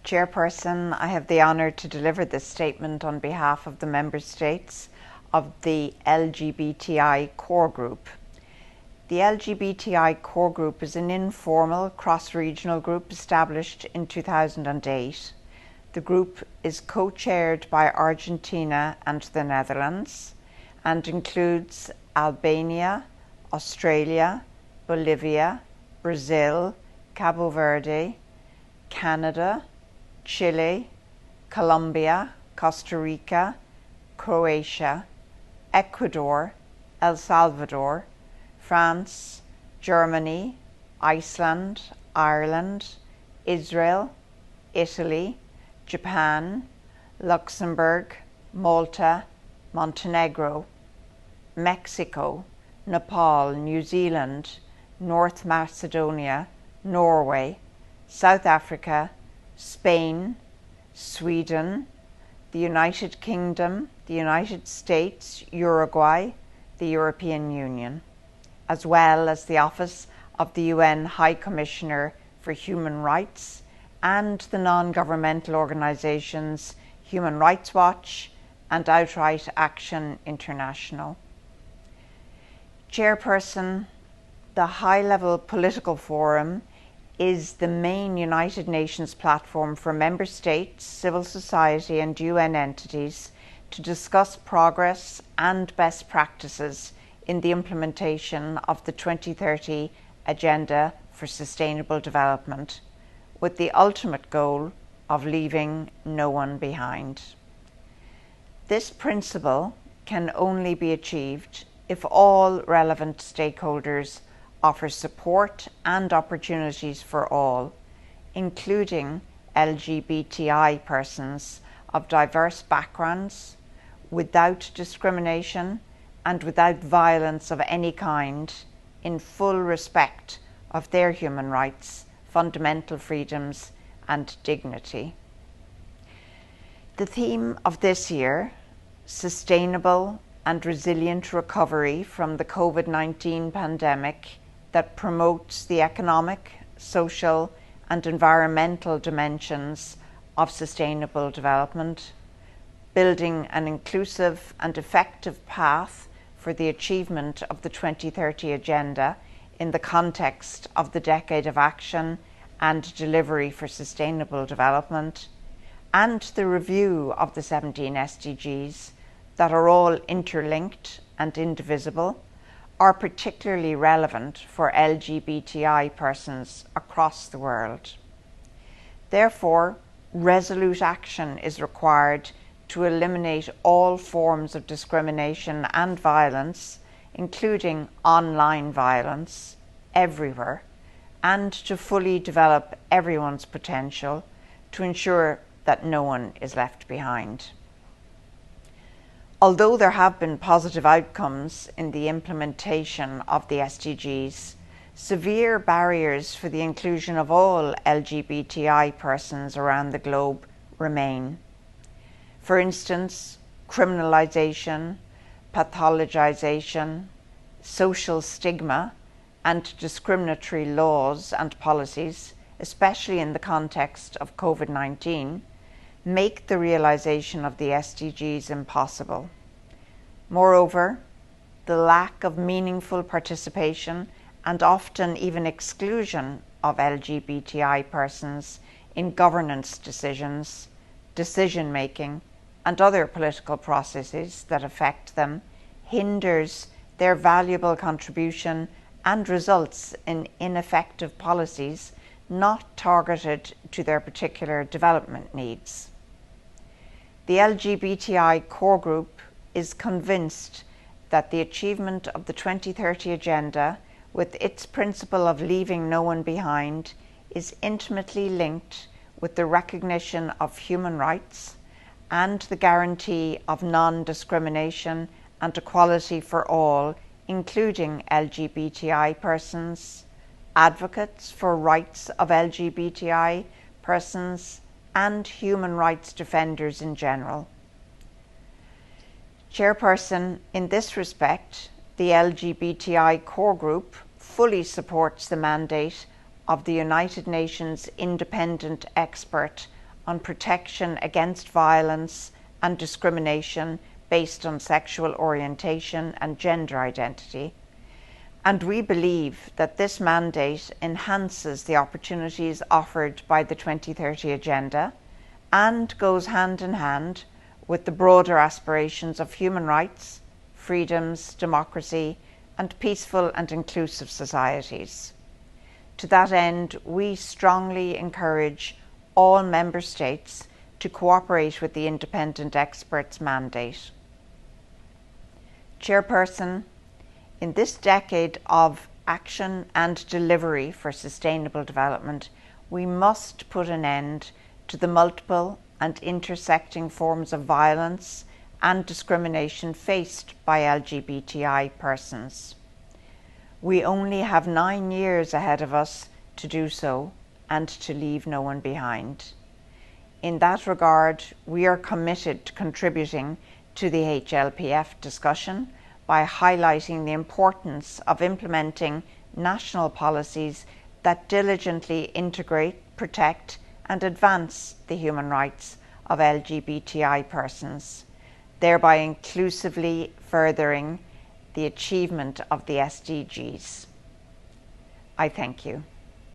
Chairperson, I have the honour to deliver this statement on behalf of the Member States of the LGBTI Core Group. The LGBTI Core Group is an informal cross-regional group established in 2008. The group is co-chaired by Argentina and the Netherlands and includes Albania, Australia, Bolivia, Brazil, Cabo Verde, Canada, Chile, Colombia, Costa Rica, Croatia, Ecuador, El Salvador, France, Germany, Iceland, Ireland, Israel, Italy, Japan, Luxembourg, Malta, Montenegro, Mexico, Nepal, New Zealand, North Macedonia, Norway, South Africa, Spain, Sweden, the United Kingdom, the United States, Uruguay, the European Union, as well as the Office of the UN High Commissioner for Human Rights and the non-governmental organisations Human Rights Watch and Outright Action International. Chairperson, the high-level political forum is the main United Nations platform for member states, civil society and UN entities to discuss progress and best practices in the implementation of the 2030 Agenda for Sustainable Development, with the ultimate goal of leaving no one behind. This principle can only be achieved if all relevant stakeholders offer support and opportunities for all, including LGBTI persons of diverse backgrounds, without discrimination and without violence of any kind, in full respect of their human rights, fundamental freedoms and dignity. The theme of this year, Sustainable and Resilient Recovery from the COVID-19 Pandemic, that promotes the economic, social and environmental dimensions of sustainable development, building an inclusive and effective path for the achievement of the 2030 Agenda in the context of the Decade of Action and Delivery for Sustainable Development, and the review of the 17 SDGs that are all interlinked and indivisible, are particularly relevant for LGBTI persons across the world. Therefore, resolute action is required to eliminate all forms of discrimination and violence, including online violence, everywhere, and to fully develop everyone's potential to ensure that no one is left behind. Although there have been positive outcomes in the implementation of the SDGs, severe barriers for the inclusion of all LGBTI persons around the globe remain. For instance, criminalisation, pathologization, social stigma, and discriminatory laws and policies, especially in the context of COVID-19, make the realisation of the SDGs impossible. Moreover, the lack of meaningful participation and often even exclusion of LGBTI persons in governance decisions, decision-making, and other political processes that affect them hinders their valuable contribution and results in ineffective policies not targeted to their particular development needs. The LGBTI Core Group is convinced that the achievement of the 2030 Agenda, with its principle of leaving no one behind, is intimately linked with the recognition of human rights and the guarantee of non-discrimination and equality for all, including LGBTI persons, advocates for rights of LGBTI persons, and human rights defenders in general. Chairperson, in this respect, the LGBTI Core Group fully supports the mandate of the United Nations Independent Expert on protection against violence and discrimination based on sexual orientation and gender identity. And we believe that this mandate enhances the opportunities offered by the 2030 Agenda and goes hand in hand with the broader aspirations of human rights, freedoms, democracy, and peaceful and inclusive societies. To that end, we strongly encourage all Member States to cooperate with the independent experts' mandate. Chairperson, in this decade of action and delivery for sustainable development, we must put an end to the multiple and intersecting forms of violence and discrimination faced by LGBTI persons. We only have 9 years ahead of us to do so and to leave no one behind. In that regard, we are committed to contributing to the HLPF discussion by highlighting the importance of implementing national policies that diligently integrate, protect, and advance the human rights of LGBTI persons, thereby inclusively furthering the achievement of the SDGs. I thank you.